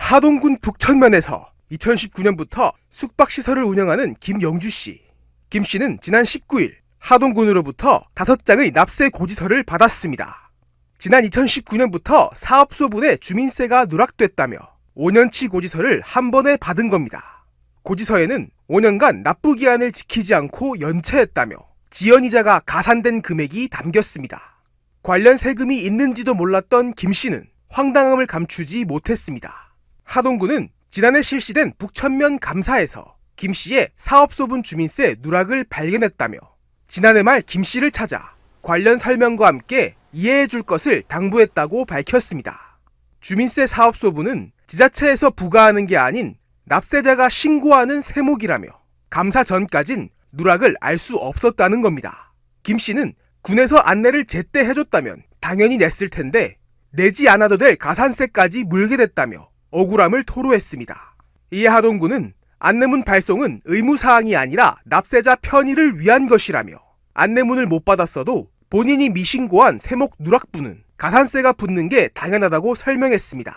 하동군 북천면에서 2019년부터 숙박시설을 운영하는 김영주씨. 김씨는 지난 19일 하동군으로부터 5장의 납세 고지서를 받았습니다. 지난 2019년부터 사업소분의 주민세가 누락됐다며 5년치 고지서를 한 번에 받은 겁니다. 고지서에는 5년간 납부기한을 지키지 않고 연체했다며 지연이자가 가산된 금액이 담겼습니다. 관련 세금이 있는지도 몰랐던 김씨는 황당함을 감추지 못했습니다. 하동군은 지난해 실시된 북천면 감사에서 김씨의 사업소분 주민세 누락을 발견했다며 지난해 말 김씨를 찾아 관련 설명과 함께 이해해줄 것을 당부했다고 밝혔습니다. 주민세 사업소분은 지자체에서 부과하는 게 아닌 납세자가 신고하는 세목이라며 감사 전까진 누락을 알 수 없었다는 겁니다. 김씨는 군에서 안내를 제때 해줬다면 당연히 냈을 텐데 내지 않아도 될 가산세까지 물게 됐다며 억울함을 토로했습니다. 이에 하동군은 안내문 발송은 의무사항이 아니라 납세자 편의를 위한 것이라며 안내문을 못 받았어도 본인이 미신고한 세목 누락분은 가산세가 붙는 게 당연하다고 설명했습니다.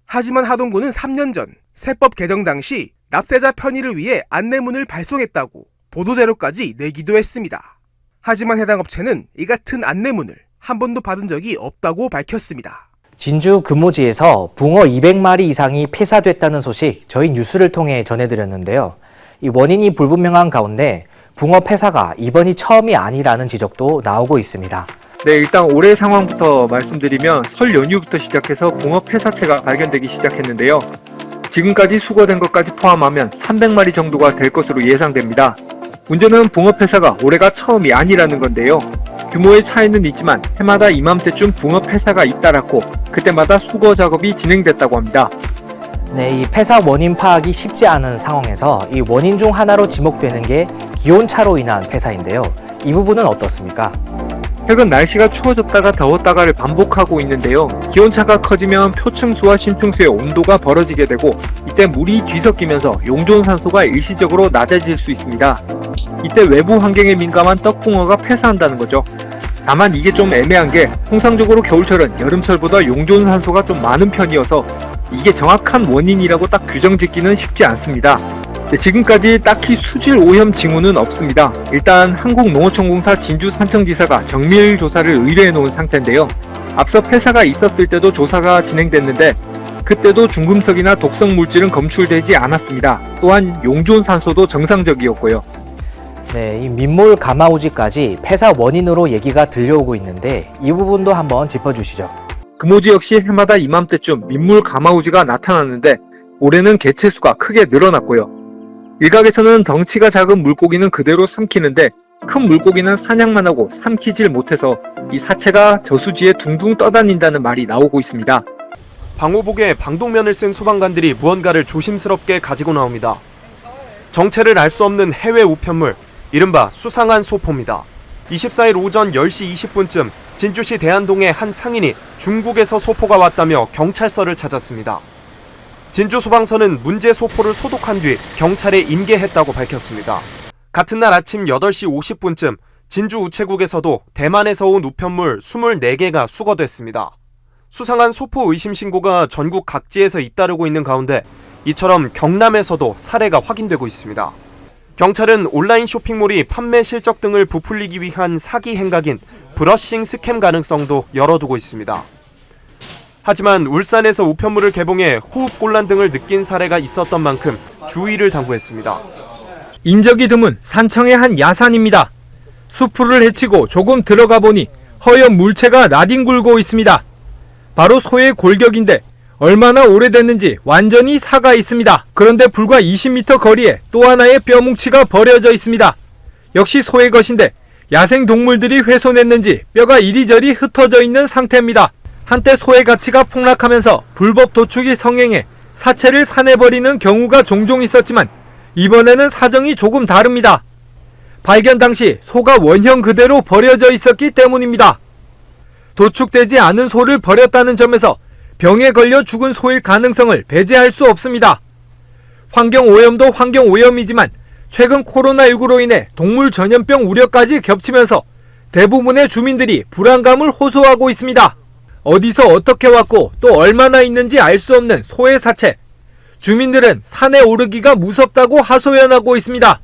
하지만 하동군은 3년 전 세법 개정 당시 납세자 편의를 위해 안내문을 발송했다고 보도자료까지 내기도 했습니다. 하지만 해당 업체는 이 같은 안내문을 한 번도 받은 적이 없다고 밝혔습니다. 진주 금오지에서 붕어 200마리 이상이 폐사됐다는 소식 저희 뉴스를 통해 전해드렸는데요. 이 원인이 불분명한 가운데 붕어 폐사가 이번이 처음이 아니라는 지적도 나오고 있습니다. 네, 일단 올해 상황부터 말씀드리면 설 연휴부터 시작해서 붕어 폐사체가 발견되기 시작했는데요. 지금까지 수거된 것까지 포함하면 300마리 정도가 될 것으로 예상됩니다. 문제는 붕어 폐사가 올해가 처음이 아니라는 건데요. 규모의 차이는 있지만 해마다 이맘때쯤 붕어 폐사가 잇따랐고 그때마다 수거 작업이 진행됐다고 합니다. 네, 이 폐사 원인 파악이 쉽지 않은 상황에서 이 원인 중 하나로 지목되는 게 기온차로 인한 폐사인데요. 이 부분은 어떻습니까? 최근 날씨가 추워졌다가 더웠다가를 반복하고 있는데요. 기온차가 커지면 표층수와 심층수의 온도가 벌어지게 되고 이때 물이 뒤섞이면서 용존산소가 일시적으로 낮아질 수 있습니다. 이때 외부 환경에 민감한 떡붕어가 폐사한다는 거죠. 다만 이게 좀 애매한 게 통상적으로 겨울철은 여름철보다 용존산소가 좀 많은 편이어서 이게 정확한 원인이라고 딱 규정짓기는 쉽지 않습니다. 지금까지 딱히 수질 오염 징후는 없습니다. 일단 한국농어촌공사 진주산청지사가 정밀 조사를 의뢰해 놓은 상태인데요. 앞서 폐사가 있었을 때도 조사가 진행됐는데 그때도 중금속이나 독성 물질은 검출되지 않았습니다. 또한 용존산소도 정상적이었고요. 네, 이 민물 가마우지까지 폐사 원인으로 얘기가 들려오고 있는데 이 부분도 한번 짚어주시죠. 금오지 역시 해마다 이맘때쯤 민물 가마우지가 나타났는데 올해는 개체수가 크게 늘어났고요. 일각에서는 덩치가 작은 물고기는 그대로 삼키는데 큰 물고기는 사냥만 하고 삼키질 못해서 이 사체가 저수지에 둥둥 떠다닌다는 말이 나오고 있습니다. 방호복에 방독면을 쓴 소방관들이 무언가를 조심스럽게 가지고 나옵니다. 정체를 알 수 없는 해외 우편물, 이른바 수상한 소포입니다. 24일 오전 10시 20분쯤 진주시 대안동의 한 상인이 중국에서 소포가 왔다며 경찰서를 찾았습니다. 진주소방서는 문제 소포를 소독한 뒤 경찰에 인계했다고 밝혔습니다. 같은 날 아침 8시 50분쯤 진주 우체국에서도 대만에서 온 우편물 24개가 수거됐습니다. 수상한 소포 의심 신고가 전국 각지에서 잇따르고 있는 가운데 이처럼 경남에서도 사례가 확인되고 있습니다. 경찰은 온라인 쇼핑몰이 판매 실적 등을 부풀리기 위한 사기 행각인 브러싱 스캠 가능성도 열어두고 있습니다. 하지만 울산에서 우편물을 개봉해 호흡곤란 등을 느낀 사례가 있었던 만큼 주의를 당부했습니다. 인적이 드문 산청의 한 야산입니다. 수풀을 헤치고 조금 들어가 보니 허연 물체가 나뒹굴고 있습니다. 바로 소의 골격인데 얼마나 오래됐는지 완전히 사가 있습니다. 그런데 불과 20m 거리에 또 하나의 뼈뭉치가 버려져 있습니다. 역시 소의 것인데 야생동물들이 훼손했는지 뼈가 이리저리 흩어져 있는 상태입니다. 한때 소의 가치가 폭락하면서 불법 도축이 성행해 사체를 산해버리는 경우가 종종 있었지만 이번에는 사정이 조금 다릅니다. 발견 당시 소가 원형 그대로 버려져 있었기 때문입니다. 도축되지 않은 소를 버렸다는 점에서 병에 걸려 죽은 소일 가능성을 배제할 수 없습니다. 환경오염도 환경오염이지만 최근 코로나19로 인해 동물 전염병 우려까지 겹치면서 대부분의 주민들이 불안감을 호소하고 있습니다. 어디서 어떻게 왔고 또 얼마나 있는지 알 수 없는 소의 사체. 주민들은 산에 오르기가 무섭다고 하소연하고 있습니다.